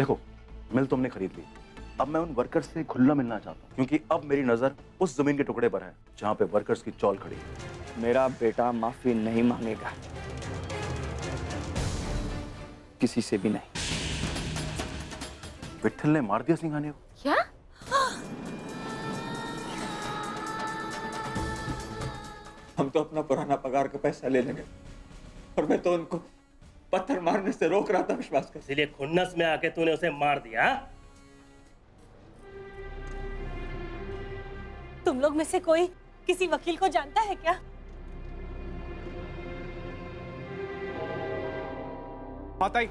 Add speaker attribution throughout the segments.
Speaker 1: देखो, मिल तुमने खरीद ली, अब मैं उन वर्कर्स से खुला मिलना चाहता हूँ, क्योंकि अब मेरी नजर उस जमीन के टुकड़े पर है जहाँ पे वर्कर्स की चौल खड़ी है।
Speaker 2: मेरा बेटा माफी नहीं मांगेगा, किसी से भी नहीं।
Speaker 1: विट्ठल ने मार दिया सिंघानिया को?
Speaker 3: क्या?
Speaker 2: हम तो अपना पुराना पगार का पैसा ले लेंगे, और मैं तो उनको पत्थर मारने से रोक रहा था विश्वास कर।
Speaker 4: इसलिए खुन्नस में आके तूने उसे मार दिया?
Speaker 3: तुम लोग में से कोई किसी वकील को जानता है क्या?
Speaker 5: माताई,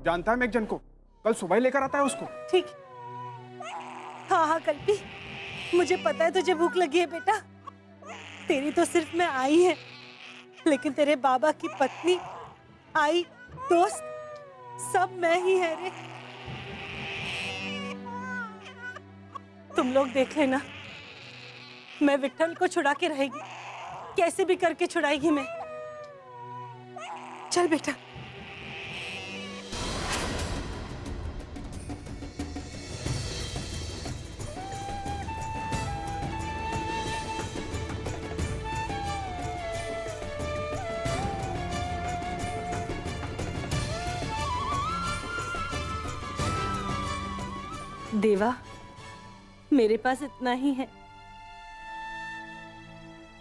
Speaker 5: जानता है मैं एक जन को, कल सुबह ही लेकर आता है उसको।
Speaker 3: ठीक। हाँ हाँ कल्पी, मुझे पता है तुझे भूख लगी है बेटा। तेरी तो सिर्फ मैं आई है, लेकिन तेरे बाबा की पत्नी, आई, दोस्त, सब मैं ही है रे। तुम लोग देख लेना, मैं विट्ठल को छुड़ा के रहेगी, कैसे भी करके छुड़ाएगी मैं। चल बेटा। देवा, मेरे पास इतना ही है,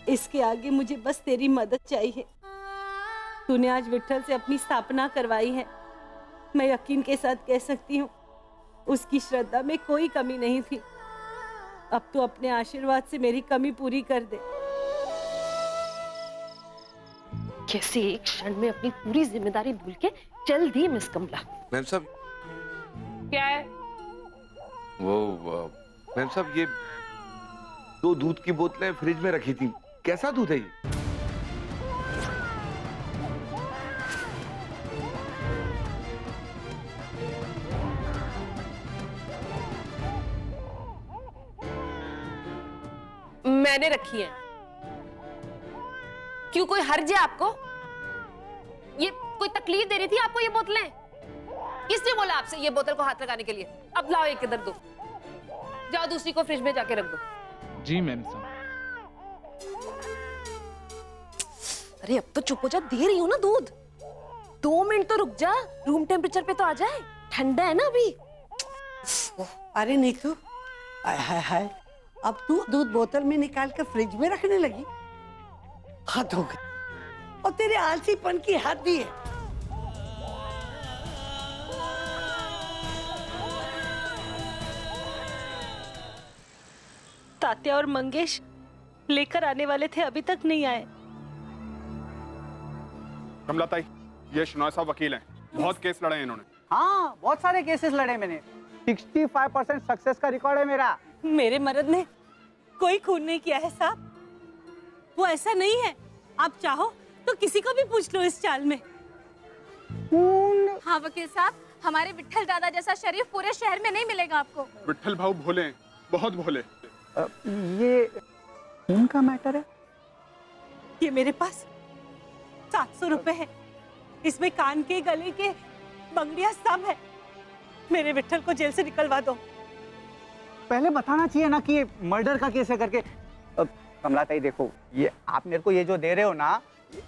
Speaker 3: इसके आगे मुझे बस तेरी मदद चाहिए। तूने आज विट्ठल से अपनी स्थापना करवाई है, मैं यकीन के साथ कह सकती हूँ उसकी श्रद्धा में कोई कमी नहीं थी। अब तो अपने आशीर्वाद से मेरी कमी पूरी कर दे।
Speaker 6: कैसे एक क्षण में अपनी पूरी जिम्मेदारी भूल के चल दी मिस कमला।
Speaker 7: मैम साहब,
Speaker 6: क्या है
Speaker 7: वो मैम साहब, ये 2 दूध की बोतलें फ्रिज में रखी थी, कैसा दूध है ये?
Speaker 6: मैंने रखी है। क्यों, कोई हर्ज है आपको? ये कोई तकलीफ दे रही थी आपको ये बोतलें? किसने बोला आपसे ये बोतल को हाथ लगाने के लिए? अब लाओ एक इधर दो, जाओ दूसरी को फ्रिज में जाके रख दो।
Speaker 5: जी मैम साहब।
Speaker 6: अरे अब तो चुप हो जा, दे रही हूँ ना दूध। 2 मिनट तो रुक जा, रूम टेम्परेचर पे तो आ जाए, ठंडा है ना अभी।
Speaker 8: अरे नीतू, हाय हाय हाय, अब तू दूध बोतल में निकाल कर फ्रिज में रखने लगी? हद हो गई, और तेरे आलसीपन की हद ही है।
Speaker 3: तात्या और मंगेश लेकर आने वाले थे, अभी तक नहीं आए।
Speaker 5: कमला ताई, ये शनौय साहब वकील हैं, बहुत केस लड़े हैं इन्होंने।
Speaker 9: हाँ, बहुत सारे केसेस लड़े मैंने। 65% सक्सेस का रिकॉर्ड है मेरा।
Speaker 3: मेरे मर्द ने कोई खून नहीं किया है साहब, वो ऐसा नहीं है। आप चाहो तो किसी को भी पूछ लो इस चाल में।
Speaker 10: हाँ वकील साहब, हमारे विट्ठल दादा जैसा शरीफ पूरे शहर में नहीं मिलेगा आपको।
Speaker 5: विट्ठल भाऊ भोले हैं, बहुत भोले।
Speaker 9: ये खून का मैटर है?
Speaker 3: ये मेरे पास 700 रुपए है, इसमें कान के, गले के, बंगड़ियां सब है। मेरे विट्ठल को जेल से निकलवा दो।
Speaker 9: पहले बताना चाहिए ना कि ये मर्डर का केस है करके। कमला ताई देखो, ये आप मेरे को ये जो दे रहे हो ना,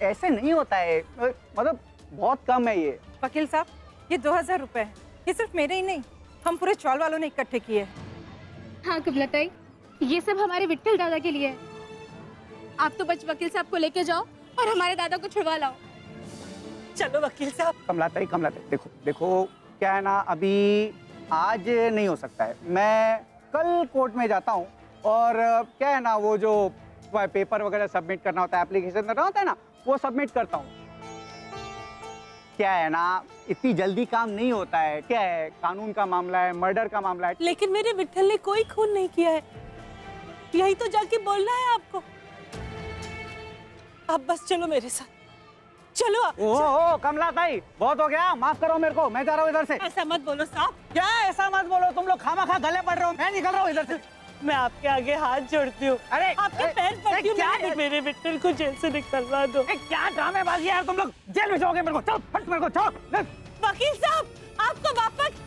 Speaker 9: ऐसे नहीं होता है, मतलब बहुत कम है ये।
Speaker 10: वकील साहब, ये 2000 रुपए है, ये सिर्फ मेरे ही नहीं, हम पूरे चौल वालों ने इकट्ठे किए हैं। हाँ कमला ताई, ये सब हमारे विट्ठल दादा के लिए है। आप तो बस वकील साहब को लेके जाओ और हमारे दादा को छुड़वा लाओ।
Speaker 3: चलो वकील साहब।
Speaker 9: कमला ताई देखो देखो, क्या है ना, अभी आज नहीं हो सकता है, मैं कल कोर्ट में जाता हूँ, और क्या है ना, वो जो पेपर वगैरह सबमिट करना होता है, एप्लीकेशन करना होता है ना, वो सबमिट करता हूँ। क्या है ना, इतनी जल्दी काम नहीं होता है, क्या है, कानून का मामला है, मर्डर का मामला है।
Speaker 3: लेकिन मेरे विट्ठल ने कोई खून नहीं किया है, यही तो जाके बोलना है आपको। आप बस चलो मेरे साथ, चलो।
Speaker 9: ओह कमला ताई, बहुत हो गया, माफ करो मेरे को, मैं जा रहा हूँ इधर से।
Speaker 3: ऐसा मत बोलो साहब।
Speaker 9: क्या ऐसा मत बोलो, तुम लोग खामा गले पड़ रहे हो, मैं निकल रहा हूँ इधर से।
Speaker 3: मैं आपके आगे हाथ जोड़ती हूँ,
Speaker 9: अरे
Speaker 3: आपके पैर पड़ती हूँ, मेरे विट्ठल को जेल से निकलवा दो।
Speaker 9: क्या ड्रामेबाजी है तुम लोग, जेल में जाओगे, मेरे को चल, फट मेरे को चल।
Speaker 3: वकील साहब, आपको वापस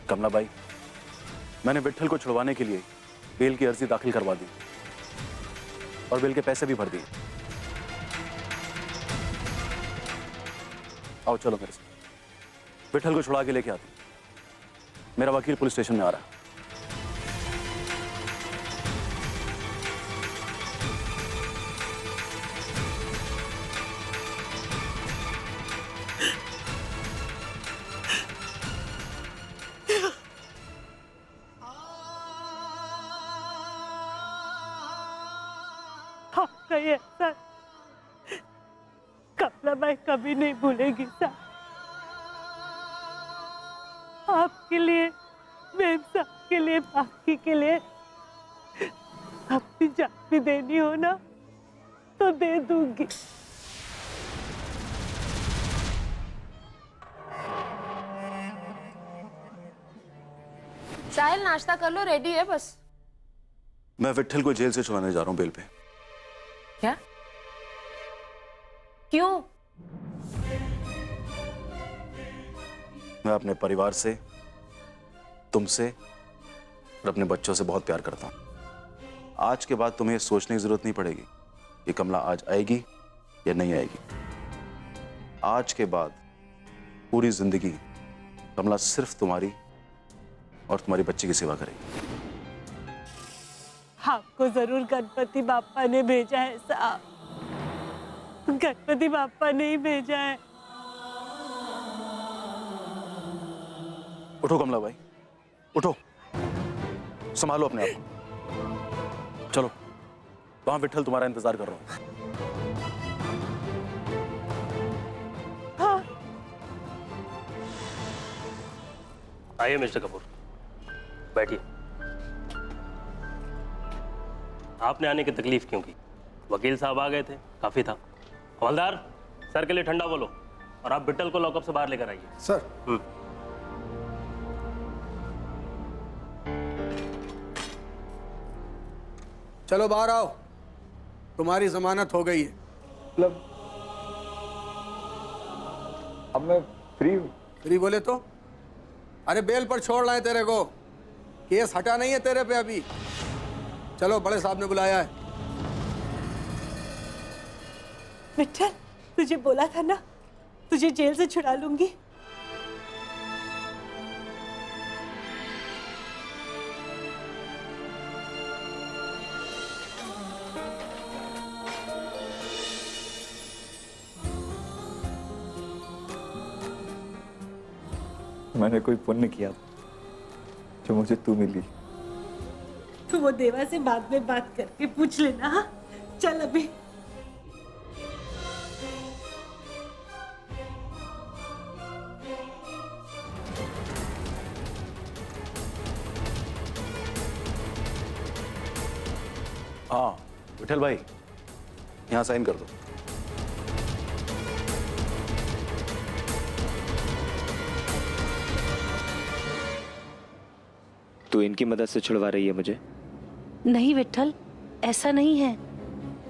Speaker 1: कमला बाई, मैंने विट्ठल को छुड़वाने के लिए बेल की अर्जी दाखिल करवा दी और बेल के पैसे भी भर दिए। आओ चलो मेरे साथ, विट्ठल को छुड़ा के लेके आती। मेरा वकील पुलिस स्टेशन में आ रहा है।
Speaker 3: आपका ये एहसान कमला बाई कभी नहीं भूलेगी साहब। आपके लिए, मेम साहब के लिए, बाकी के लिए अपनी जान भी देनी हो ना तो दे दूंगी।
Speaker 6: साहिल नाश्ता कर लो, रेडी है बस।
Speaker 1: मैं विट्ठल को जेल से छुड़ाने जा रहा हूं बेल पे।
Speaker 6: क्या? क्यों?
Speaker 1: मैं अपने परिवार से, तुमसे और अपने बच्चों से बहुत प्यार करता हूं। आज के बाद तुम्हें सोचने की जरूरत नहीं पड़ेगी कि कमला आज आएगी या नहीं आएगी। आज के बाद पूरी जिंदगी कमला सिर्फ तुम्हारी और तुम्हारी बच्ची की सेवा करेगी।
Speaker 3: आपको जरूर गणपति बापा ने भेजा है साहब, गणपति बापा ने ही भेजा है।
Speaker 1: उठो कमला बाई, उठो, संभालो अपने आप को। चलो, वहां विट्ठल तुम्हारा इंतजार कर रहा हूं।
Speaker 3: हाँ।
Speaker 4: आइए मिस्टर कपूर, बैठिए। आपने आने की तकलीफ क्यों की? वकील साहब आ गए थे, काफी था। हवलदार, सर के लिए ठंडा बोलो और आप विट्ठल को लॉकअप से बाहर लेकर आइए।
Speaker 5: सर। चलो बाहर आओ, तुम्हारी जमानत हो गई है।
Speaker 2: मतलब अब मैं फ्री हूँ?
Speaker 5: फ्री बोले तो? अरे बेल पर छोड़ लाए तेरे को, केस हटा नहीं है तेरे पे अभी। चलो, बड़े साहब ने बुलाया है।
Speaker 3: विट्ठल, तुझे बोला था ना तुझे जेल से छुड़ा लूंगी।
Speaker 2: मैंने कोई पुण्य किया जो मुझे तू मिली।
Speaker 3: तो वो देवा से बाद में बात करके पूछ लेना। हाँ? चल अभी।
Speaker 1: हाँ विट्ठल भाई, यहां साइन कर दो।
Speaker 11: तू इनकी मदद से छुड़वा रही है मुझे?
Speaker 3: नहीं विट्ठल, ऐसा नहीं है।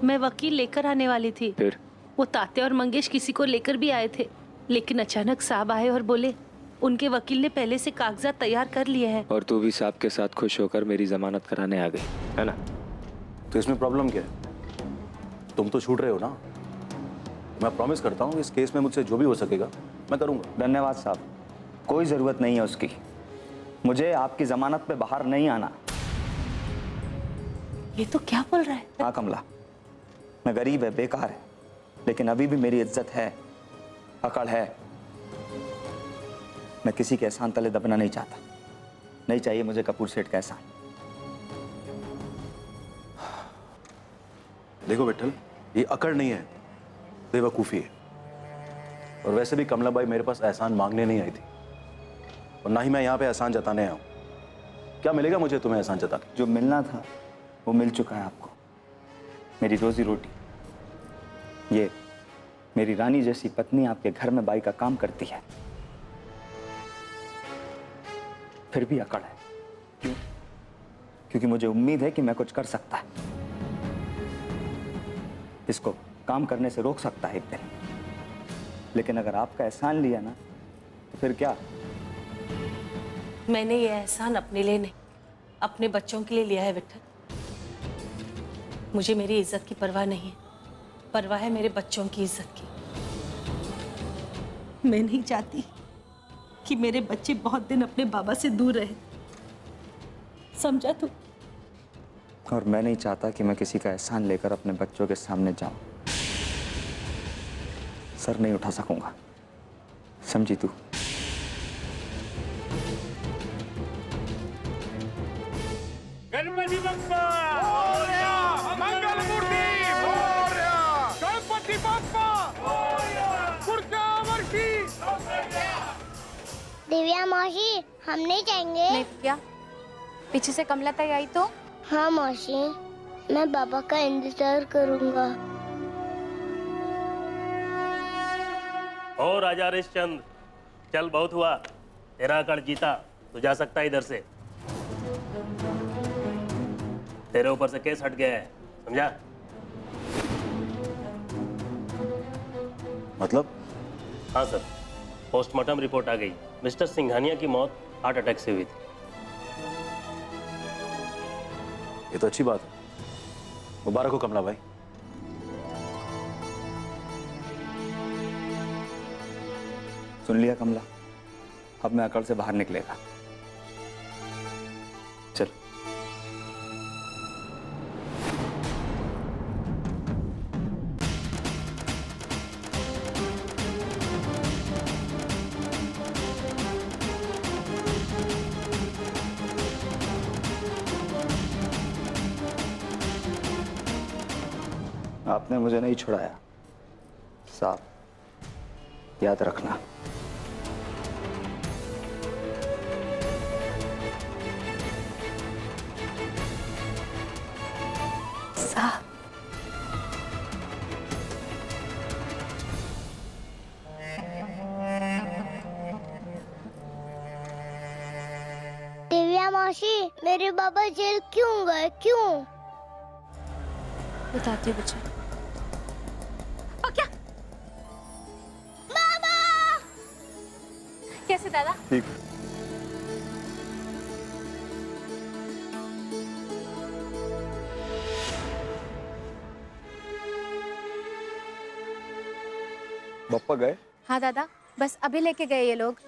Speaker 3: मैं वकील लेकर आने वाली थी।
Speaker 11: फिर?
Speaker 3: वो तात्या और मंगेश किसी को लेकर भी आए थे, लेकिन अचानक साहब आए और बोले उनके वकील ने पहले से कागजात तैयार कर लिए हैं।
Speaker 11: और तू भी साहब के साथ खुश होकर मेरी जमानत कराने आ गई, है ना?
Speaker 1: तो इसमें प्रॉब्लम क्या है? तुम तो छूट रहे हो ना। मैं प्रॉमिस करता हूँ इस केस में मुझसे जो भी हो सकेगा मैं करूँगा।
Speaker 9: धन्यवाद साहब, कोई ज़रूरत नहीं है उसकी। मुझे आपकी जमानत पे बाहर नहीं आना।
Speaker 3: ये तो क्या बोल रहा है?
Speaker 9: हाँ कमला, मैं गरीब है, बेकार है, लेकिन अभी भी मेरी इज्जत है, अकड़ है। मैं किसी के एहसान तले दबना नहीं चाहता। नहीं चाहिए मुझे कपूर सेठ का एहसान।
Speaker 1: देखो विट्ठल, ये अकड़ नहीं है, बेवकूफ़ी है। और वैसे भी कमला बाई मेरे पास एहसान मांगने नहीं आई थी और ना ही मैं यहाँ पे एहसान जताने आया हूँ। क्या मिलेगा मुझे तुम्हें एहसान जता के?
Speaker 9: जो मिलना था वो मिल चुका है आपको। मेरी रोजी रोटी, ये मेरी रानी जैसी पत्नी आपके घर में बाई का काम करती है, फिर भी अकड़ है। क्यों? क्योंकि मुझे उम्मीद है कि मैं कुछ कर सकता है, इसको काम करने से रोक सकता है एक दिन। लेकिन अगर आपका एहसान लिया ना तो फिर क्या?
Speaker 3: मैंने ये एहसान अपने लिए नहीं, अपने बच्चों के लिए लिया है विठल। मुझे मेरी इज्जत की परवाह नहीं है, परवाह है मेरे बच्चों की इज्जत की। मैं नहीं चाहती कि मेरे बच्चे बहुत दिन अपने बाबा से दूर रहे, समझा तू?
Speaker 12: और मैं नहीं चाहता कि मैं किसी का एहसान लेकर अपने बच्चों के सामने जाऊं। सर नहीं उठा सकूंगा, समझी तू?
Speaker 13: गणपति बप्पा मोरया, मंगल मूर्ति मोरया, गणपति बप्पा मोरया, पुरखा वर्षी।
Speaker 14: दिव्या मौसी, हम नहीं जाएंगे।
Speaker 15: नहीं क्या? पीछे से कमला ताई आई तो?
Speaker 14: हाँ मौसी, मैं बाबा का इंतजार करूंगा।
Speaker 4: ओ राजा हरिश्चंद्र, चल बहुत हुआ, तेरा अकड़ जीता, तू जा सकता है इधर से। तेरे ऊपर से केस हट गया है, समझा?
Speaker 1: मतलब?
Speaker 4: हाँ सर, पोस्टमार्टम रिपोर्ट आ गई। मिस्टर सिंघानिया की मौत हार्ट अटैक से हुई थी।
Speaker 1: ये तो अच्छी बात है, मुबारक हो कमला भाई।
Speaker 12: सुन लिया कमला, अब मैं अकड़ से बाहर निकलेगा। चल। आपने मुझे नहीं छुड़ाया साहब, याद रखना।
Speaker 3: साहब,
Speaker 14: दिव्या मौसी, मेरे बाबा जेल क्यों गए? क्यों?
Speaker 15: बताती हूँ बच्चा। कैसे दादा?
Speaker 12: ठीक। बप्पा गए?
Speaker 15: हाँ दादा, बस अभी लेके गए ये लोग।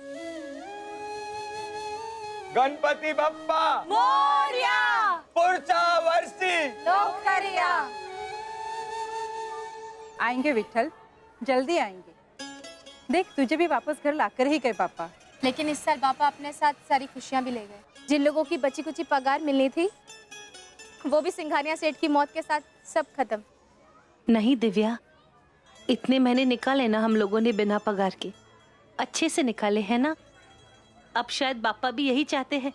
Speaker 2: गणपति बप्पा
Speaker 10: मोरया,
Speaker 2: पुरखा वर्षी।
Speaker 10: लोकरिया। आएंगे विठल, जल्दी आएंगे। देख, तुझे भी वापस घर लाकर ही गए पापा।
Speaker 15: लेकिन इस साल पापा अपने साथ सारी खुशियां भी ले गए। जिन लोगों की बची कुची पगार मिलनी थी, वो भी सिंघानिया सेठ की मौत के साथ सब खत्म।
Speaker 3: नहीं दिव्या, इतने महीने निकाले ना हम लोगों ने बिना पगार के, अच्छे से निकाले हैं ना। अब शायद पापा भी यही चाहते हैं,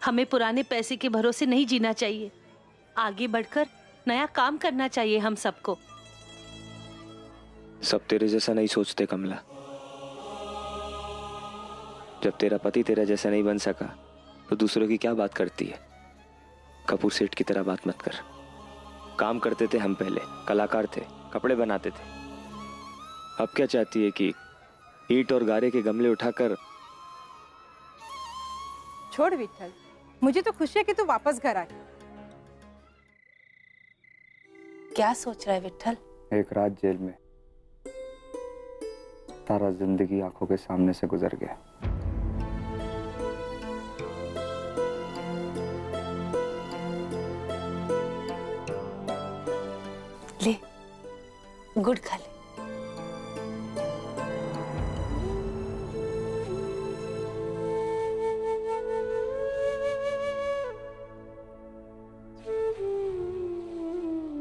Speaker 3: हमें पुराने पैसे के भरोसे नहीं जीना चाहिए, आगे बढ़कर नया काम करना चाहिए हम सबको।
Speaker 11: सब तेरे जैसा नहीं सोचते कमला। जब तेरा पति तेरा जैसा नहीं बन सका तो दूसरों की क्या बात करती है? कपूर सेठ की तरह बात मत कर। काम करते थे हम पहले, कलाकार थे, कपड़े बनाते थे। अब क्या चाहती है कि ईंट और गारे के गमले उठाकर?
Speaker 10: छोड़ विठल, मुझे तो खुशी है कि तू वापस घर आए।
Speaker 3: क्या सोच रहा है विठल?
Speaker 12: एक रात जेल में सारा जिंदगी आंखों के सामने से गुजर गया।
Speaker 3: ले, गुड़ खा ले।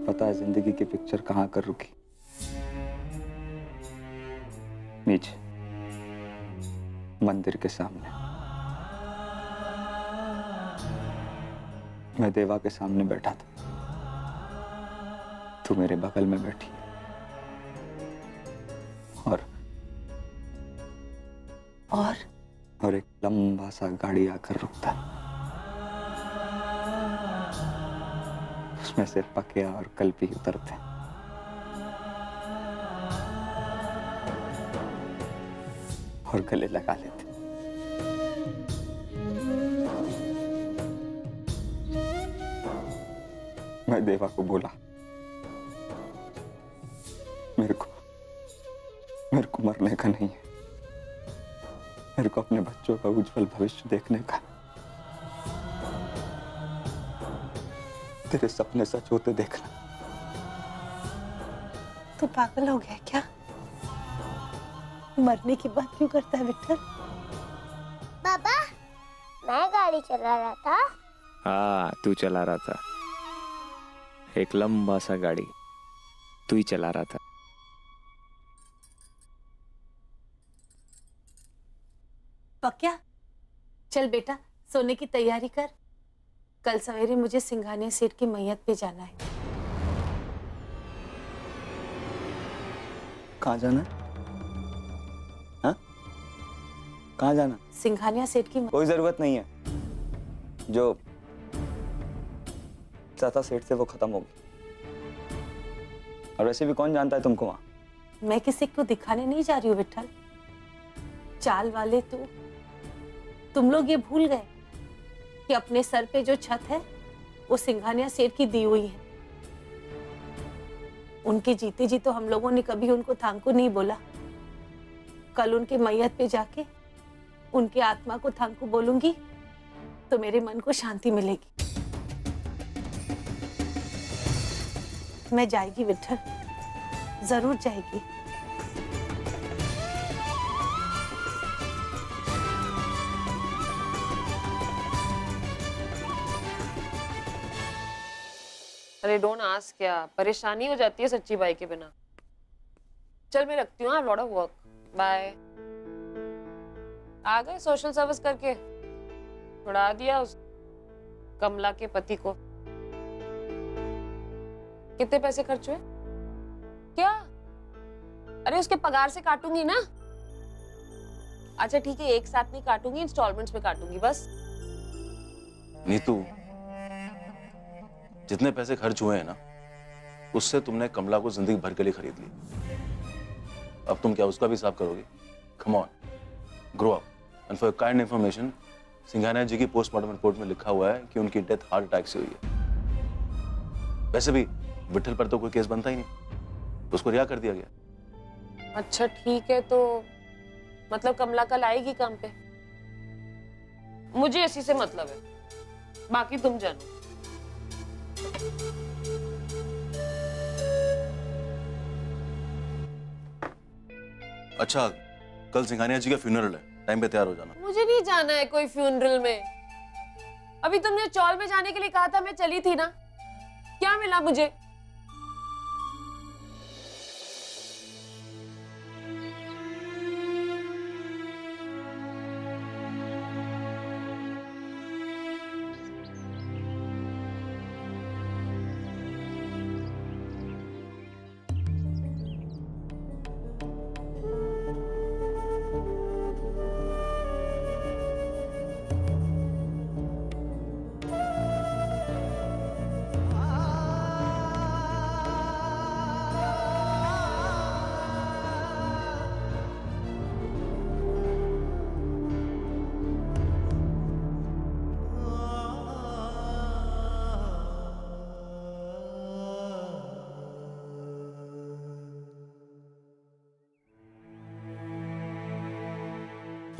Speaker 12: पता है जिंदगी की पिक्चर कहां कर रुकी? नीचे मंदिर के सामने। मैं देवा के सामने बैठा था, तू मेरे बगल में बैठी और एक लंबा सा गाड़ी आकर रुकता, उसमें से पकिया और कल्पी उतरते। और गले लगा लेते।
Speaker 2: मैं देवा को बोला, मेरे को मरने का नहीं है, मेरे को अपने बच्चों का उज्जवल भविष्य देखने का। तेरे सपने सच होते देखना।
Speaker 3: तू पागल हो गया क्या? मरने की बात क्यों करता है विठल?
Speaker 14: पापा, मैं गाड़ी चला रहा था।
Speaker 11: हाँ, तू चला रहा था। एक लंबा सा गाड़ी तू ही चला रहा था।
Speaker 3: पक्या, चल बेटा सोने की तैयारी कर। कल सवेरे मुझे सिंघानिया सेठ की मैयत पे जाना है।
Speaker 12: कहाँ जाना है? हाँ? कहाँ जाना?
Speaker 3: सिंघानिया सेठ की
Speaker 12: कोई जरूरत नहीं है, जो चाचा सेठ से वो खत्म होगी। और वैसे भी कौन जानता है तुमको वहां।
Speaker 3: मैं किसी को दिखाने नहीं जा रही हूँ विठल। चाल वाले तुम लोग ये भूल गए कि अपने सर पे जो छत है वो सिंघानिया सेठ की दी हुई है। उनके जीते जी तो हम लोगों ने कभी उनको थांकू नहीं बोला। कल उनके मैयत पे जाके उनके आत्मा को थांकू बोलूंगी तो मेरे मन को शांति मिलेगी। मैं जाएगी विठल, जरूर जाएगी।
Speaker 6: अरे डोंट आस्क, क्या परेशानी हो जाती है सच्ची बाई के बिना। चल मैं रखती हूँ, I have lot of work. Bye. आ गए सोशल सर्विस करके, उड़ा दिया उस कमला के पति को। कितने पैसे खर्च हुए? क्या? अरे उसके पगार से काटूंगी ना। अच्छा ठीक है, एक साथ नहीं काटूंगी, इंस्टॉलमेंट्स में काटूंगी बस।
Speaker 1: नीतू, जितने पैसे खर्च हुए हैं ना, उससे तुमने कमला को जिंदगी भर के लिए खरीद ली। अब तुम क्या उसका भी हिसाब करोगे? Come on, grow up. And for kind information, Singhania ji की पोस्टमार्टम रिपोर्ट में लिखा हुआ है कि उनकी डेथ हार्ट अटैक से हुई है। वैसे भी विठल पर तो कोई केस बनता ही नहीं, उसको रिहा कर दिया गया।
Speaker 6: अच्छा ठीक है, तो मतलब कमला कल आएगी काम पे? मुझे इसी से मतलब है, बाकी तुम जानो।
Speaker 1: अच्छा, कल सिंघानिया जी का फ्यूनरल है, टाइम पे तैयार हो जाना।
Speaker 6: मुझे नहीं जाना है कोई फ्यूनरल में। अभी तुमने चौल में जाने के लिए कहा था, मैं चली थी ना। क्या मिला मुझे?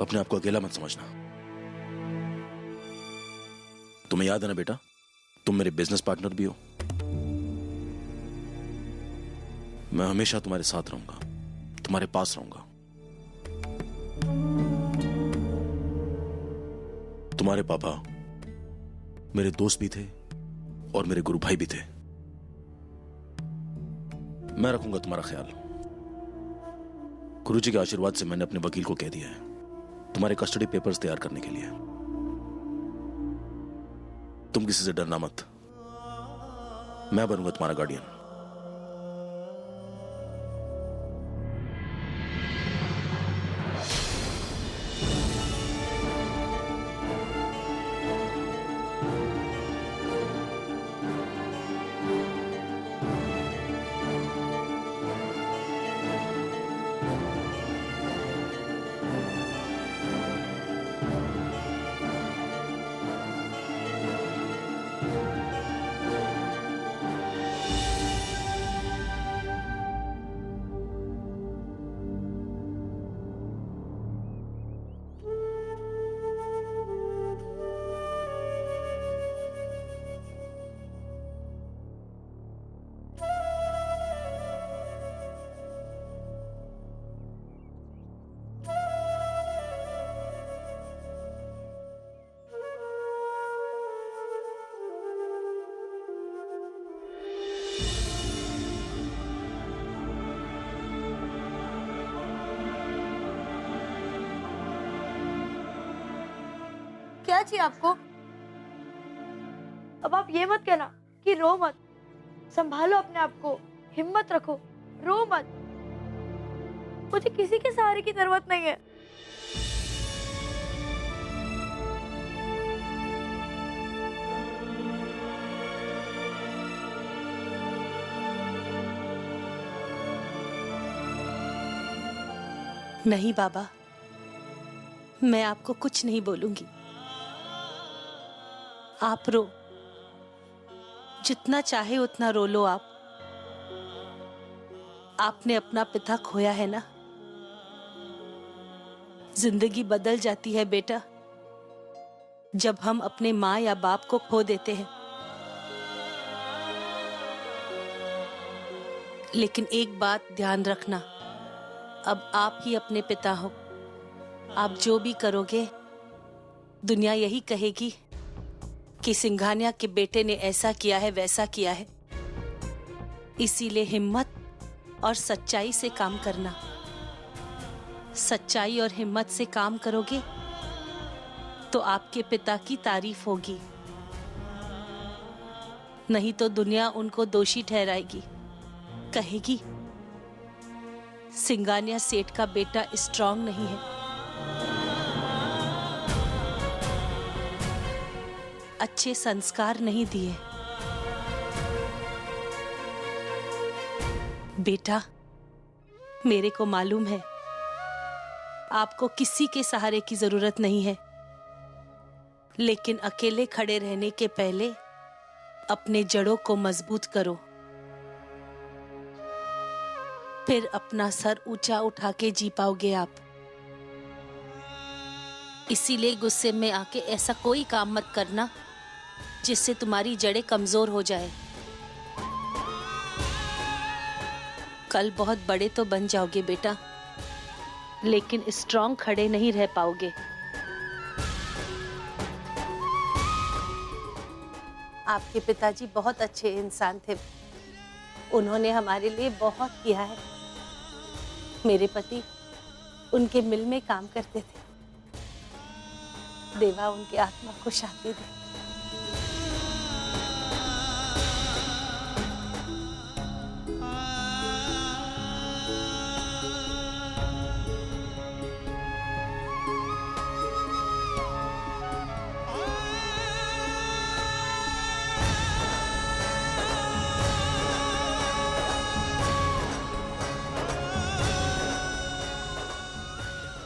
Speaker 1: अपने आप को अकेला मत समझना। तुम्हें याद है ना बेटा, तुम मेरे बिजनेस पार्टनर भी हो। मैं हमेशा तुम्हारे साथ रहूंगा, तुम्हारे पास रहूंगा। तुम्हारे पापा मेरे दोस्त भी थे और मेरे गुरु भाई भी थे। मैं रखूंगा तुम्हारा ख्याल। गुरुजी के आशीर्वाद से मैंने अपने वकील को कह दिया है तुम्हारे कस्टडी पेपर्स तैयार करने के लिए। तुम किसी से डरना मत, मैं बनूंगा तुम्हारा गार्डियन।
Speaker 16: क्या चाहिए आपको? अब आप ये मत कहना कि रो मत, संभालो अपने आप को, हिम्मत रखो, रो मत। मुझे किसी के सहारे की जरूरत नहीं है।
Speaker 3: नहीं बाबा, मैं आपको कुछ नहीं बोलूंगी। आप रो, जितना चाहे उतना रो लो आप। आपने अपना पिता खोया है ना। जिंदगी बदल जाती है बेटा जब हम अपने माँ या बाप को खो देते हैं। लेकिन एक बात ध्यान रखना, अब आप ही अपने पिता हो। आप जो भी करोगे दुनिया यही कहेगी कि सिंघानिया के बेटे ने ऐसा किया है, वैसा किया है। इसीलिए हिम्मत और सच्चाई से काम करना। सच्चाई और हिम्मत से काम करोगे तो आपके पिता की तारीफ होगी, नहीं तो दुनिया उनको दोषी ठहराएगी, कहेगी सिंघानिया सेठ का बेटा स्ट्रांग नहीं है, अच्छे संस्कार नहीं दिए। बेटा, मेरे को मालूम है आपको किसी के सहारे की जरूरत नहीं है, लेकिन अकेले खड़े रहने के पहले अपने जड़ों को मजबूत करो, फिर अपना सर ऊंचा उठा के जी पाओगे आप। इसीलिए गुस्से में आके ऐसा कोई काम मत करना जिससे तुम्हारी जड़ें कमजोर हो जाए। कल बहुत बड़े तो बन जाओगे बेटा, लेकिन स्ट्रांग खड़े नहीं रह पाओगे। आपके पिताजी बहुत अच्छे इंसान थे, उन्होंने हमारे लिए बहुत किया है। मेरे पति उनके मिल में काम करते थे। देवा उनकी आत्मा को शांति दे।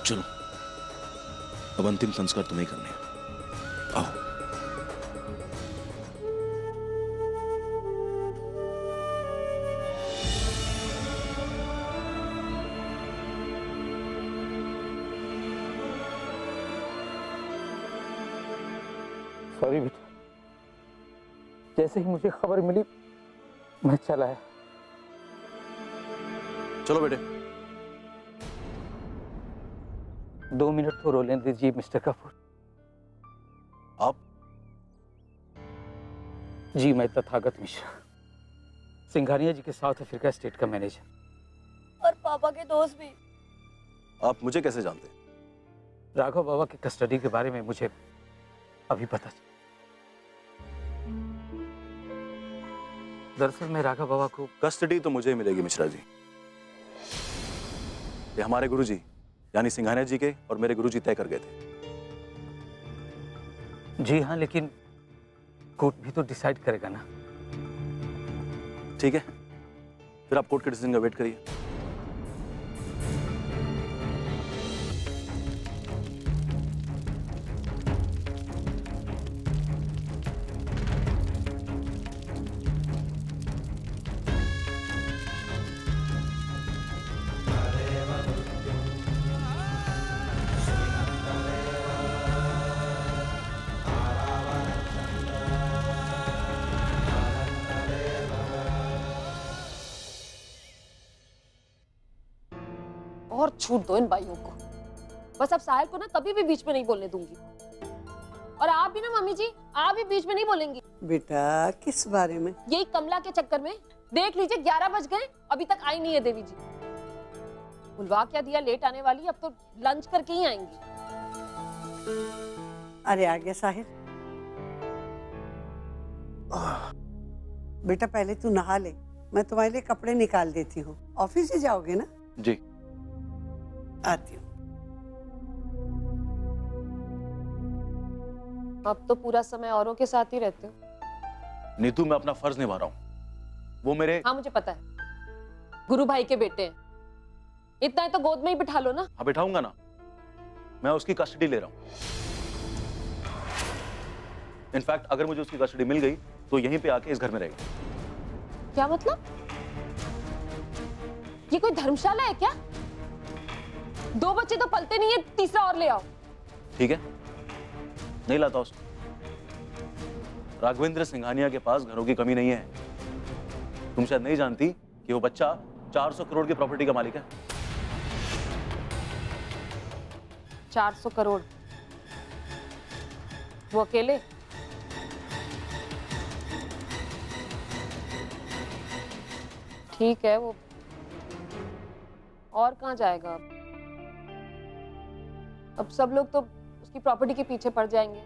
Speaker 1: चलो, अब अंतिम संस्कार तुम्हें करने हैं। आओ।
Speaker 9: सॉरी बेटा, जैसे ही मुझे खबर मिली मैं चला आया।
Speaker 1: चलो बेटे।
Speaker 9: 2 मिनट तो रो लेने दीजिए मिस्टर कपूर।
Speaker 1: आप?
Speaker 9: जी, मैं तथागत मिश्रा, सिंघानिया जी के साउथ अफ्रीका स्टेट का मैनेजर।
Speaker 16: और पापा के दोस्त भी।
Speaker 1: आप मुझे कैसे जानते?
Speaker 9: राघव बाबा की कस्टडी के बारे में मुझे अभी पता चला। दरअसल मैं राघव बाबा को
Speaker 1: कस्टडी तो मुझे ही मिलेगी मिश्रा जी। ये हमारे गुरुजी यानी सिंघानिया जी के और मेरे गुरुजी तय कर गए थे।
Speaker 9: जी हाँ, लेकिन कोर्ट भी तो डिसाइड करेगा ना।
Speaker 1: ठीक है, फिर आप कोर्ट के डिसीजन का वेट करिए।
Speaker 6: और छूट दो इन भाइयों को। बस अब साहिल को ना कभी भी बीच में नहीं बोलने दूंगी। और आप भी ना मम्मी जी, आप भी बीच में नहीं बोलेंगी।
Speaker 8: बेटा किस बारे में?
Speaker 6: यही कमला के चक्कर में। देख लीजिए 11 बज गए, अभी तक आई नहीं है देवी जी। बुलवा क्या दिया, लेट आने वाली, अब तो लंच करके ही आएंगी।
Speaker 8: अरे आ गया साहिल। बेटा पहले तू नहा ले, मैं तुम्हारे लिए कपड़े निकाल देती हूँ। ऑफिस ही जाओगे ना?
Speaker 1: जी।
Speaker 8: आती हूँ।
Speaker 6: अब तो पूरा समय औरों के साथ ही रहते हो।
Speaker 1: नीतू, मैं अपना फर्ज निभा रहा हूँ। वो मेरे...
Speaker 6: हाँ मुझे पता है, गुरु भाई के बेटे हैं। इतना है तो गोद में ही बिठा लो ना।
Speaker 1: हाँ बिठाऊंगा ना, मैं उसकी कस्टडी ले रहा हूँ। इनफैक्ट अगर मुझे उसकी कस्टडी मिल गई तो यहीं पे आके इस घर में रहेगी।
Speaker 6: क्या मतलब? ये कोई धर्मशाला है क्या? 2 बच्चे तो पलते नहीं है, तीसरा और ले आओ।
Speaker 1: ठीक है, नहीं लाता उसको। राघवेंद्र सिंघानिया के पास घरों की कमी नहीं है। तुम शायद नहीं जानती कि वो बच्चा 400 करोड़ की प्रॉपर्टी का मालिक है।
Speaker 6: 400 करोड़? वो अकेले? ठीक है, वो और कहाँ जाएगा अब सब लोग तो उसकी प्रॉपर्टी के पीछे पड़ जाएंगे।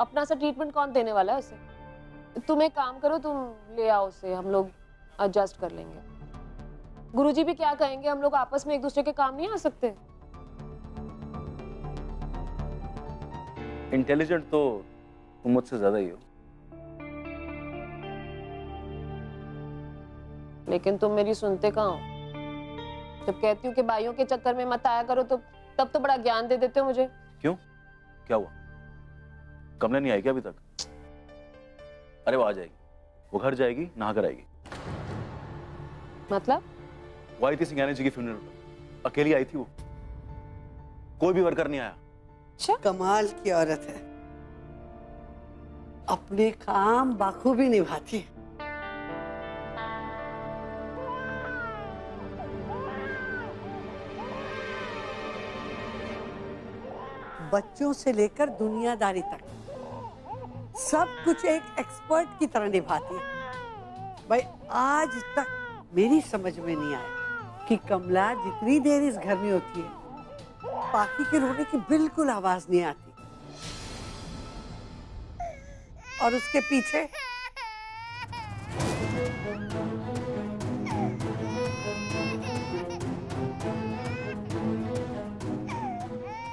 Speaker 6: अपना सा ट्रीटमेंट कौन देने वाला है उसे? तुम एक काम करो, तुम ले आओ उसे, हम लोग एडजस्ट कर लेंगे। गुरुजी भी क्या कहेंगे, हम लोग आपस में एक दूसरे के काम नहीं आ सकते?
Speaker 1: इंटेलिजेंट तो तुम मुझसे ज्यादा ही हो।
Speaker 6: लेकिन तुम मेरी सुनते कहाँ हो? जब कहती हूँ कि भाइयों के चक्कर में मत आया करो तो तब तो बड़ा ज्ञान दे देते हो मुझे।
Speaker 1: क्यों, क्या हुआ? कमला नहीं आई क्या अभी तक? अरे वो आ जाएगी, वो घर जाएगी, नहा कर आएगी।
Speaker 6: मतलब?
Speaker 1: वो आई थी सिंघानिया जी की फ्यूनरल पर, अकेली आई थी वो, कोई भी वर्कर नहीं आया।
Speaker 8: कमाल की औरत है, अपने काम बाखूबी निभाती है। बच्चों से लेकर दुनियादारी तक सब कुछ एक एक्सपर्ट की तरह निभाती है। भाई आज तक मेरी समझ में नहीं आया कि कमला जितनी देर इस घर में होती है पाखी के रोने की बिल्कुल आवाज नहीं आती, और उसके पीछे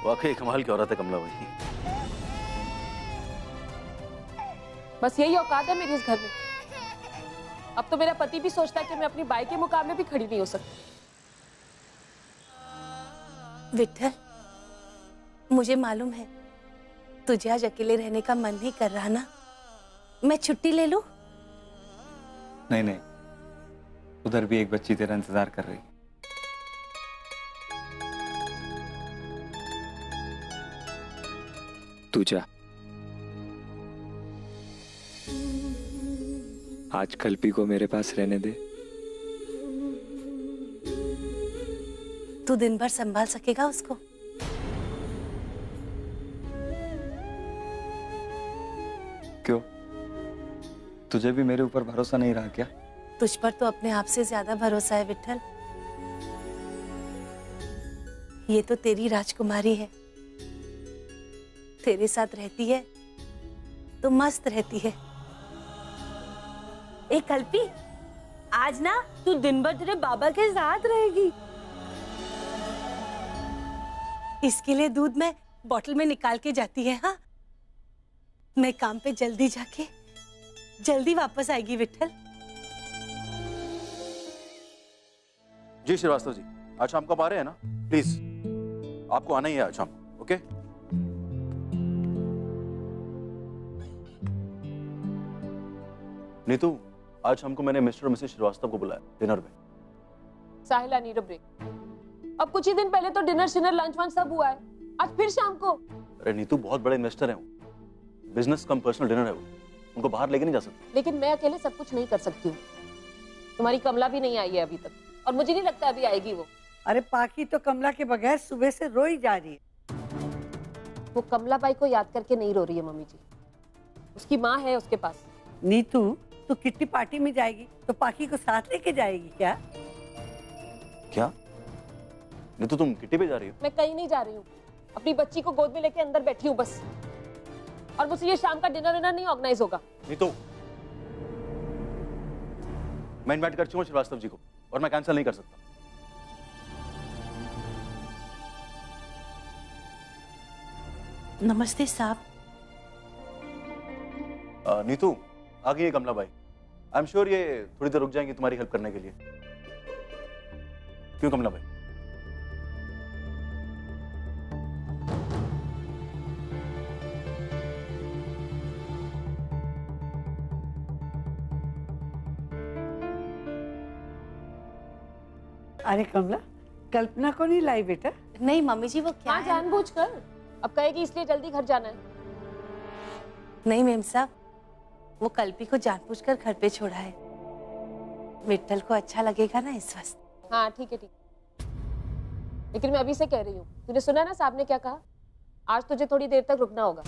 Speaker 1: वाकई कमाल की औरत है कमला भाई।
Speaker 6: बस यही औकात है मेरी इस घर में। अब तो मेरा पति भी सोचता है कि मैं अपनी बाई के मुकाबले भी खड़ी नहीं हो सकती।
Speaker 3: विठल, मुझे मालूम है तुझे आज अकेले रहने का मन नहीं कर रहा ना, मैं छुट्टी ले लूं?
Speaker 12: नहीं नहीं, उधर भी एक बच्ची तेरा इंतजार कर रही।
Speaker 11: तू जा, आज कल्पी को मेरे पास रहने दे।
Speaker 3: तू दिन भर संभाल सकेगा उसको?
Speaker 12: क्यों, तुझे भी मेरे ऊपर भरोसा नहीं रहा क्या?
Speaker 3: तुझ पर तो अपने आप से ज्यादा भरोसा है विठल। ये तो तेरी राजकुमारी है, तेरे साथ रहती है तो मस्त रहती है। ए कल्पी, आज ना तू दिन भर तेरे बाबा के साथ रहेगी। इसके लिए दूध मैं बॉटल में निकाल के जाती है। हाँ, मैं काम पे जल्दी जाके जल्दी वापस आएगी विठल।
Speaker 1: जी श्रीवास्तव जी, आज शाम को आप आ रहे हैं ना? प्लीज, आपको आना ही है आज शाम। ओके? नीतू, आज शाम को मैंने मिस्टर और मिसेस श्रीवास्तव को बुलाया डिनर में।
Speaker 6: साहिल, आई नीड अ ब्रेक। अब कुछ ही दिन पहले तो डिनर शिनर लंच वंच सब हुआ है, आज फिर शाम को?
Speaker 1: अरे नीतू, बहुत बड़े इन्वेस्टर हैं वो, बिजनेस कम पर्सनल डिनर है वो, उनको बाहर लेके नहीं जा सकते।
Speaker 6: लेकिन मैं अकेले सब कुछ नहीं कर सकती हूँ। तुम्हारी कमला भी नहीं आई है अभी तक, और मुझे नहीं लगता अभी आएगी वो।
Speaker 8: अरे पाखी तो कमला के बगैर सुबह से रोई जा रही है।
Speaker 6: वो कमला बाई को याद करके नहीं रो रही है मम्मी जी, उसकी माँ है उसके पास।
Speaker 8: नीतू, तू किट्टी पार्टी में जाएगी तो पाखी को साथ लेके जाएगी क्या?
Speaker 1: क्या नीतू, तुम किट्टी पे जा रही हो?
Speaker 6: मैं कहीं नहीं जा रही हूँ, अपनी बच्ची को गोद में लेके अंदर बैठी हूँ बस। और मुझसे ये शाम का डिनर विनर नहीं ऑर्गेनाइज होगा।
Speaker 1: नीतू, मैं इनवाइट कर चुका हूं श्रीवास्तव जी को और मैं कैंसिल नहीं कर सकता।
Speaker 3: नमस्ते साहब।
Speaker 1: नीतू, आ गई है कमला बाई। आई एम श्योर ये थोड़ी देर रुक जाएंगी तुम्हारी हेल्प करने के लिए। क्यों कमला बाई?
Speaker 8: अरे कमला, कल्पना को नहीं लाई बेटा?
Speaker 15: नहीं मम्मी जी, वो क्या
Speaker 6: हाँ, जानबूझकर। अब कहेगी इसलिए जल्दी घर जाना है।
Speaker 3: नहीं मेम साहब, वो कल्पी को जानबूझकर घर पे छोड़ा है। विट्ठल को अच्छा लगेगा ना इस वक्त।
Speaker 6: हाँ ठीक है, ठीक। लेकिन मैं अभी से कह रही हूँ, तूने सुना ना साहब ने क्या कहा? आज तुझे थोड़ी देर तक रुकना होगा।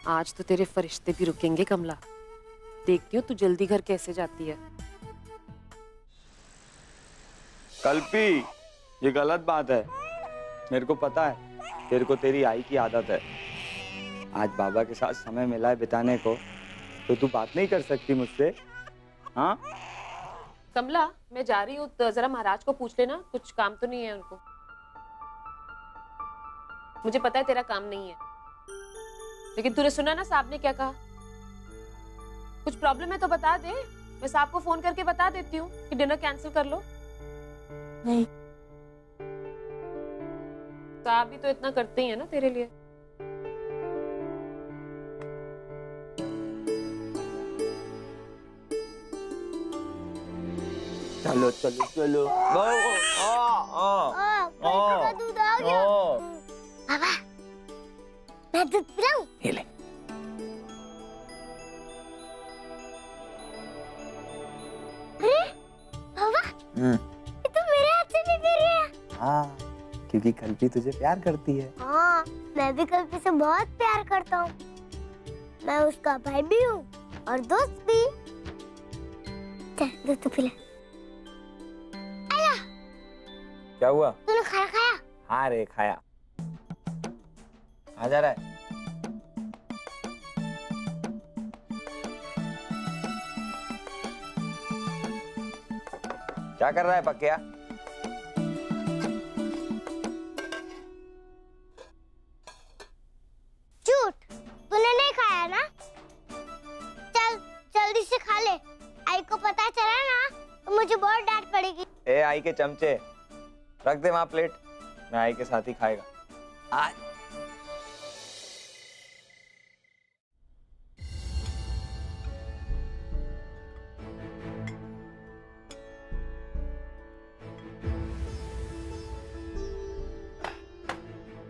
Speaker 6: आज तो तेरे फरिश्ते भी रुकेंगे कमला। देखती हूँ तू जल्दी घर कैसे जाती है।
Speaker 12: कल्पी, ये गलत बात है। मेरे को पता है तेरे को तेरी आई की आदत है। आज बाबा के साथ समय मिला है बिताने को, तो तू बात नहीं कर सकती मुझसे? हाँ
Speaker 6: कमला, मैं जा रही हूँ तो जरा महाराज को पूछ लेना, कुछ काम तो नहीं है उनको। मुझे पता है तेरा काम नहीं है, लेकिन तूने सुना ना साहब ने क्या कहा? कुछ प्रॉब्लम है तो बता दे, मैं साहब को फोन करके बता देती हूँ कि डिनर कैंसिल कर लो।
Speaker 3: नहीं,
Speaker 6: साहब भी तो इतना करते ही है ना तेरे लिए।
Speaker 12: चलो चलो चलो।
Speaker 14: का दूध आ गया। बाबा, मैं दूध पिलाऊं?
Speaker 12: ये ले।
Speaker 14: अरे बाबा, ये तो मेरे हाथ से भी पी रही है।
Speaker 12: हाँ, क्योंकि कल्पी तुझे प्यार करती है।
Speaker 14: हाँ, मैं भी कल्पी से बहुत प्यार करता हूँ। मैं उसका भाई भी हूँ और दोस्त भी। चल दूध तो पिला।
Speaker 12: क्या हुआ?
Speaker 14: तूने खाना खाया?
Speaker 12: हाँ रे, खाया। आ जा रहा है? क्या कर रहा है पक्या?
Speaker 14: झूठ, तूने नहीं खाया ना? चल जल्दी से खा ले। आई को पता चला ना तो मुझे बहुत डांट पड़ेगी।
Speaker 12: ए आई के चमचे, रख दे वहां प्लेट, मैं आई के साथ ही खाएगा। आज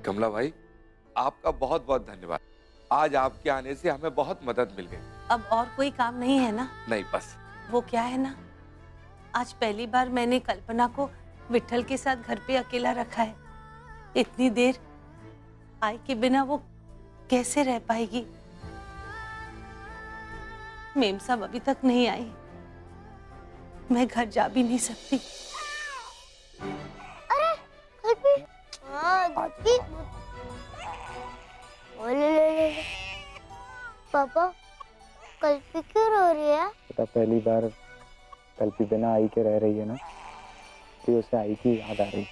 Speaker 7: कमला भाई, आपका बहुत बहुत धन्यवाद। आज आपके आने से हमें बहुत मदद मिल गई।
Speaker 3: अब और कोई काम नहीं है ना?
Speaker 7: नहीं, बस
Speaker 3: वो क्या है ना, आज पहली बार मैंने कल्पना को विट्ठल के साथ घर पे अकेला रखा है। इतनी देर आई के बिना वो कैसे रह पाएगी? मेम साहब अभी तक नहीं आई, मैं घर जा भी नहीं सकती।
Speaker 14: अरे कल्पी, ले। पापा, कल्पी क्यों रो रही है?
Speaker 12: पता, पहली बार कल्पी बिना आई के रह रही है ना, तो उसे आई की याद आ रही।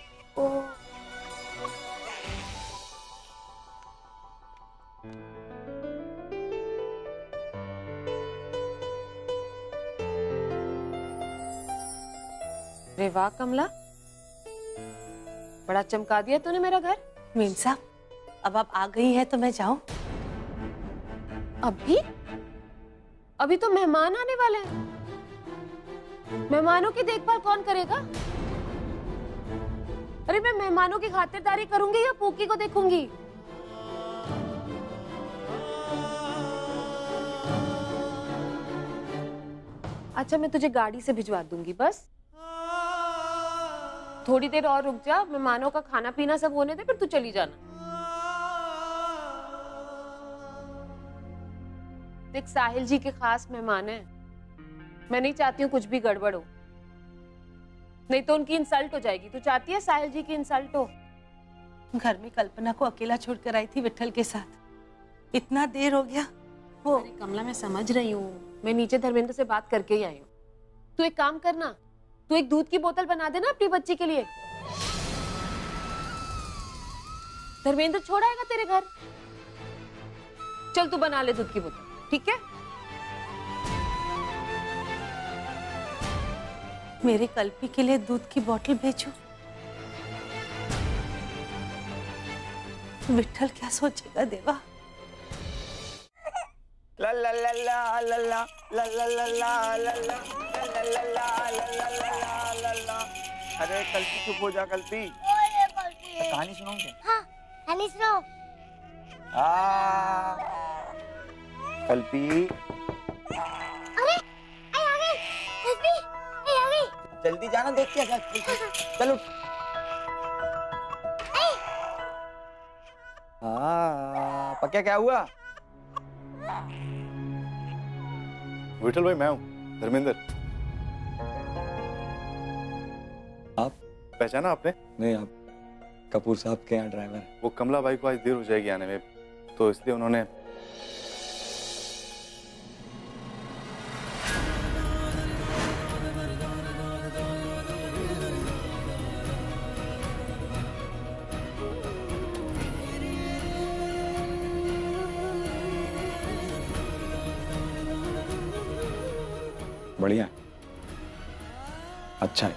Speaker 6: अरे वाह कमला, बड़ा चमका दिया तूने मेरा घर।
Speaker 3: मेम साहब, अब आप आ गई हैं तो मैं जाऊं?
Speaker 6: अभी? अभी तो मेहमान आने वाले हैं। मेहमानों की देखभाल कौन करेगा? अरे मैं मेहमानों की खातिरदारी करूंगी या पूकी को देखूंगी? अच्छा, मैं तुझे गाड़ी से भिजवा दूंगी, बस थोड़ी देर और रुक जा। मेहमानों का खाना पीना सब होने दे, फिर तू चली जाना। देख, साहिल जी के खास मेहमान हैं, मैं नहीं चाहती हूँ कुछ भी गड़बड़ हो, नहीं तो उनकी इंसल्ट हो जाएगी। तू चाहती है साहिल जी की इंसल्ट हो?
Speaker 3: घर में कल्पना को अकेला छोड़कर आई थी विठल के साथ, इतना देर हो गया। वो
Speaker 6: अरे कमला, मैं समझ रही हूँ, मैं नीचे धर्मेंद्र से बात करके ही आई हूँ। तू एक काम करना, तू एक दूध की बोतल बना देना अपनी बच्ची के लिए। धर्मेंद्र छोड़ आएगा तेरे घर। चल तू बना ले दूध की बोतल, ठीक है?
Speaker 3: मेरे कल्पी के लिए दूध की बोतल भेजो। विठल क्या सोचेगा देवा?
Speaker 12: ला ला ला ला ला ला ला ला ला ला ला ला ला। अरे कल्पी चुप हो जा कल्पी। कहानी सुनाऊं क्या?
Speaker 14: हाँ, कहानी सुनाओ।
Speaker 12: कल्पी।
Speaker 14: अरे आ गई कल्पी, आ गई।
Speaker 12: जल्दी जाना, देख के आ। चलो। पक्का क्या हुआ?
Speaker 1: विठल भाई, मैं हूँ धर्मेंद्र।
Speaker 7: आप
Speaker 1: पहचाना आपने?
Speaker 7: नहीं, आप कपूर साहब के यहाँ ड्राइवर हैं।
Speaker 1: वो कमला भाई को आज देर हो जाएगी आने में, तो इसलिए उन्होंने
Speaker 7: बढ़िया है, अच्छा है।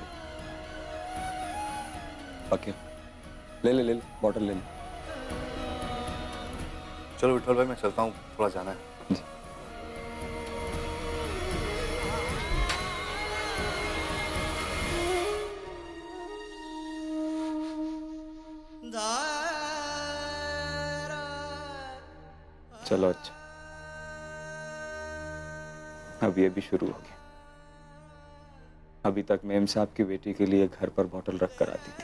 Speaker 7: ओके, ले ले बॉटल ले ले।
Speaker 1: चलो विठल भाई, मैं चलता हूँ, थोड़ा जाना है।
Speaker 7: चलो अच्छा, अब ये भी शुरू हो गया। अभी तक मेम साहब की बेटी के लिए घर पर बोतल रख कर आती थी,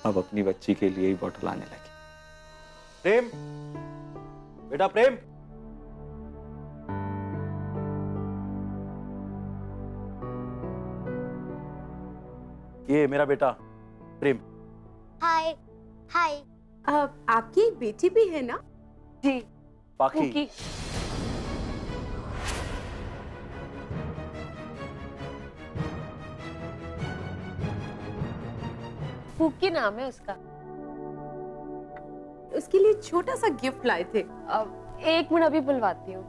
Speaker 7: अब अपनी बच्ची के लिए ही बोतल आने लगी।
Speaker 1: प्रेम, बेटा प्रेम। ये मेरा बेटा प्रेम।
Speaker 14: हाय हाय।
Speaker 17: आपकी एक बेटी भी है ना?
Speaker 6: जी,
Speaker 1: पाखी।
Speaker 6: फूकी नाम है उसका।
Speaker 17: उसके लिए छोटा सा गिफ्ट लाए थे।
Speaker 6: एक मिनट, अभी बुलवाती हूँ।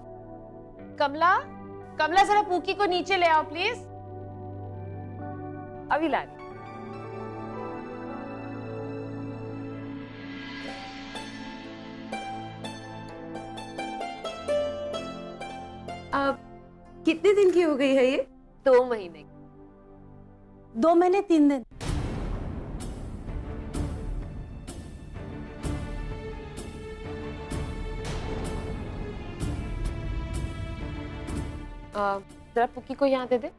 Speaker 6: कमला, कमला जरा फूकी को नीचे ले आओ प्लीज। अभी ला रही।
Speaker 17: कितने दिन की हो गई है ये?
Speaker 6: 2 महीने की।
Speaker 3: 2 महीने 3 दिन।
Speaker 6: जरा पुक्की को यहाँ दे दे।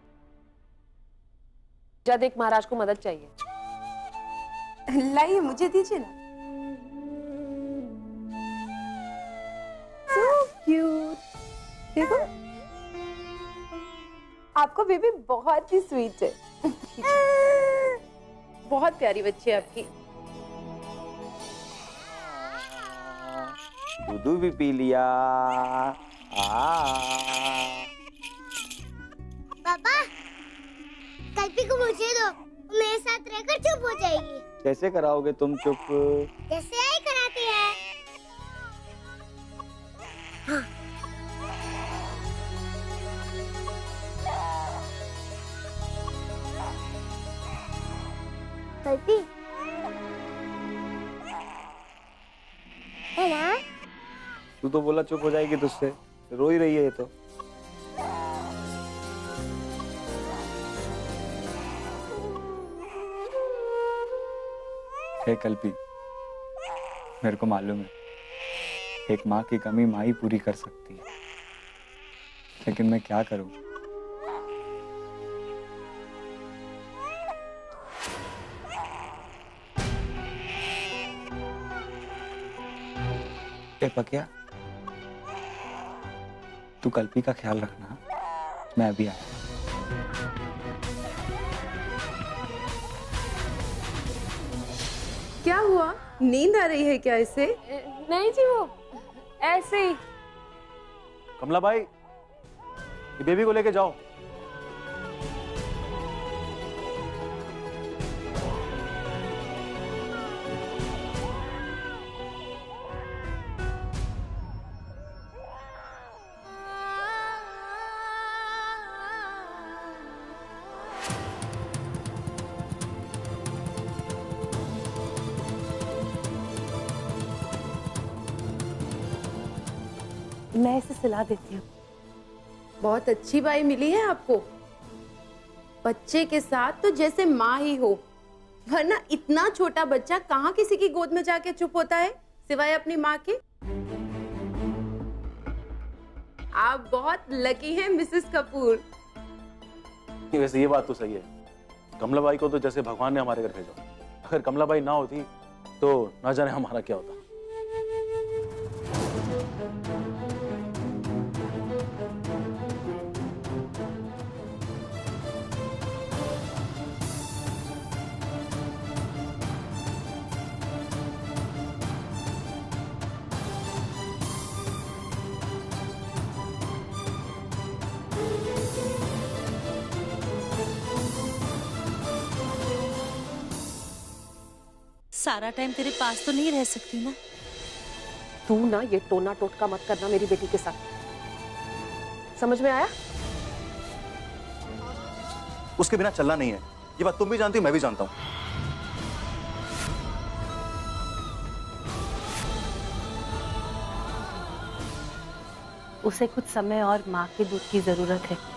Speaker 6: जा देख, महाराज को मदद चाहिए।
Speaker 17: लाइए, मुझे दीजिए ना। So cute। देखो, आपको बेबी बहुत ही स्वीट है। बहुत प्यारी बच्ची है आपकी।
Speaker 12: दूध भी पी लिया।
Speaker 14: पापा, कल्पी को मुझे दो, मेरे साथ रहकर चुप हो जाएगी।
Speaker 12: कैसे कराओगे तुम चुप?
Speaker 14: जैसे आई कराती है। हाँ। कल्पी, है ना?
Speaker 12: तू तो बोला चुप हो जाएगी तुझसे, रो ही रही है ये तो।
Speaker 7: हे कल्पी, मेरे को मालूम है एक माँ की कमी माँ ही पूरी कर सकती है, लेकिन मैं क्या करूं? ए पकिया, तू कल्पी का ख्याल रखना, मैं अभी आया।
Speaker 17: क्या हुआ, नींद आ रही है क्या इसे?
Speaker 6: नहीं जी, वो ऐसे ही।
Speaker 1: कमला भाई, ये बेबी को लेके जाओ।
Speaker 3: मैं इसे सिला देती हूँ।
Speaker 17: बहुत अच्छी बाई मिली है आपको। बच्चे के साथ तो जैसे माँ ही हो, वरना इतना छोटा बच्चा कहाँ किसी की गोद में जाके चुप होता है सिवाय अपनी माँ के। आप बहुत लकी हैं मिसेस कपूर।
Speaker 1: वैसे ये बात तो सही है, कमला बाई को तो जैसे भगवान ने हमारे घर भेजा। अगर कमला बाई ना होती तो ना जाने हमारा क्या होता।
Speaker 3: सारा टाइम तेरे पास तो नहीं रह सकती ना।
Speaker 6: तू ना ये टोना टोटका मत करना मेरी बेटी के साथ, समझ में आया?
Speaker 1: उसके बिना चलना नहीं है, ये बात तुम भी जानती हो, मैं भी जानता हूँ।
Speaker 3: उसे कुछ समय और माँ के दूध की जरूरत है।